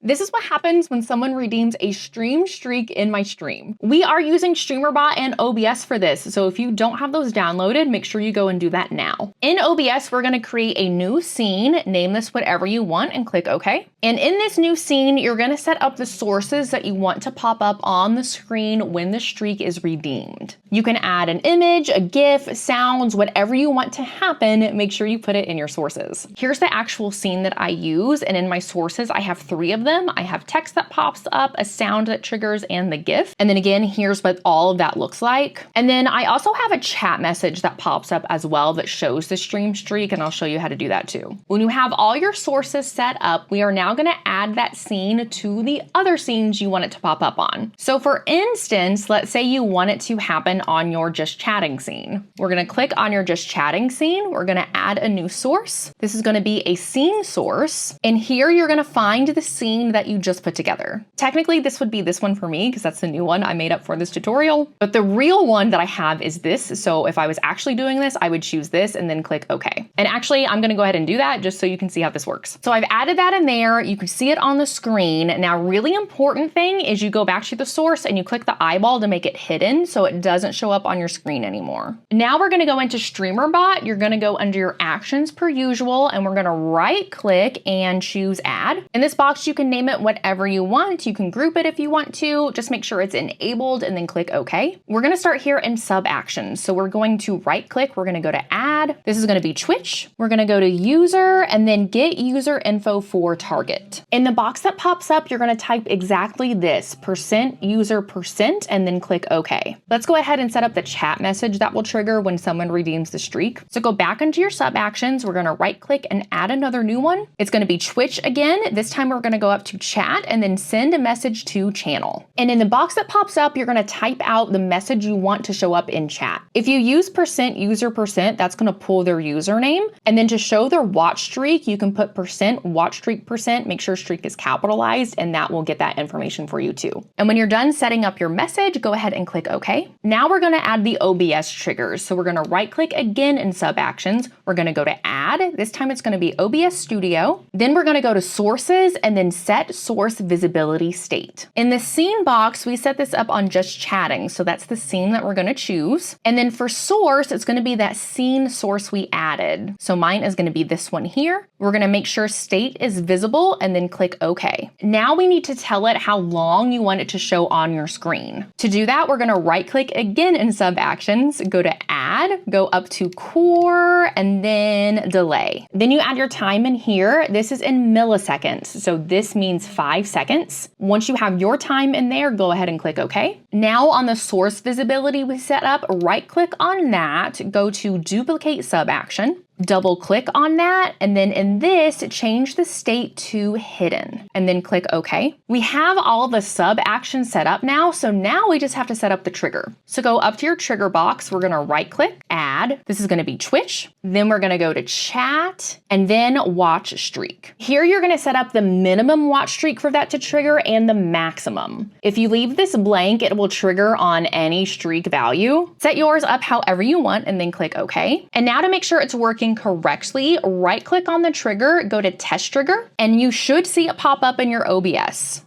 This is what happens when someone redeems a stream streak in my stream. We are using Streamer.Bot and OBS for this, so if you don't have those downloaded, make sure you go and do that now. In OBS, we're gonna create a new scene, name this whatever you want, and click OK. And in this new scene, you're gonna set up the sources that you want to pop up on the screen when the streak is redeemed. You can add an image, a GIF, sounds, whatever you want to happen, make sure you put it in your sources. Here's the actual scene that I use, and in my sources, I have 3 of them. I have text that pops up, a sound that triggers, and the GIF. And then again, here's what all of that looks like. And then I also have a chat message that pops up as well that shows the stream streak, and I'll show you how to do that too. When you have all your sources set up, we are now gonna add that scene to the other scenes you want it to pop up on. So for instance, let's say you want it to happen on your just chatting scene. We're gonna click on your just chatting scene. We're gonna add a new source. This is gonna be a scene source. And here you're gonna find the scene that you just put together. Technically, this would be this one for me because that's the new one I made up for this tutorial. But the real one that I have is this. So if I was actually doing this, I would choose this and then click OK. And actually, I'm gonna go ahead and do that just so you can see how this works. So I've added that in there. You can see it on the screen. Now, really important thing is you go back to the source and you click the eyeball to make it hidden so it doesn't show up on your screen anymore. Now we're gonna go into Streamer.Bot. You're gonna go under your actions per usual, and we're gonna right click and choose add. In this box, you can name it whatever you want. You can group it if you want to. Just make sure it's enabled and then click OK. We're gonna start here in sub actions. So we're going to right click. We're gonna go to add. This is gonna be Twitch. We're gonna go to user and then get user info for target. In the box that pops up, you're gonna type exactly this, %user% and then click OK. Let's go ahead and set up the chat message that will trigger when someone redeems the streak. So go back into your sub actions. We're gonna right click and add another new one. It's gonna be Twitch again. This time we're gonna go up to chat and then send a message to channel. And in the box that pops up, you're gonna type out the message you want to show up in chat. If you use %user%, that's gonna pull their username. And then to show their watch streak, you can put %watch streak %, make sure streak is capitalized, and that will get that information for you too. And when you're done setting up your message, go ahead and click OK. Now we're gonna add the OBS triggers. So we're gonna right click again in sub actions. We're gonna go to add. This time it's gonna be OBS Studio. Then we're gonna go to sources and then set source visibility state. In the scene box, we set this up on just chatting. So that's the scene that we're gonna choose. And then for source, it's gonna be that scene source we added. So mine is gonna be this one here. We're gonna make sure state is visible and then click OK. Now we need to tell it how long you want it to show on your screen. To do that, we're gonna right click again in sub actions, go to add, go up to core, and then delay. Then you add your time in here. This is in milliseconds. So this means 5 seconds. Once you have your time in there, go ahead and click OK. Now on the source visibility we set up, right click on that, go to duplicate sub action. Double click on that, and then in this, change the state to hidden, and then click OK. We have all the sub actions set up now, so now we just have to set up the trigger. So go up to your trigger box, we're gonna right click, add, this is gonna be Twitch, then we're gonna go to chat, and then watch streak. Here you're gonna set up the minimum watch streak for that to trigger and the maximum. If you leave this blank, it will trigger on any streak value. Set yours up however you want, and then click OK. And now to make sure it's working correctly, right click on the trigger, go to test trigger, and you should see it pop up in your OBS.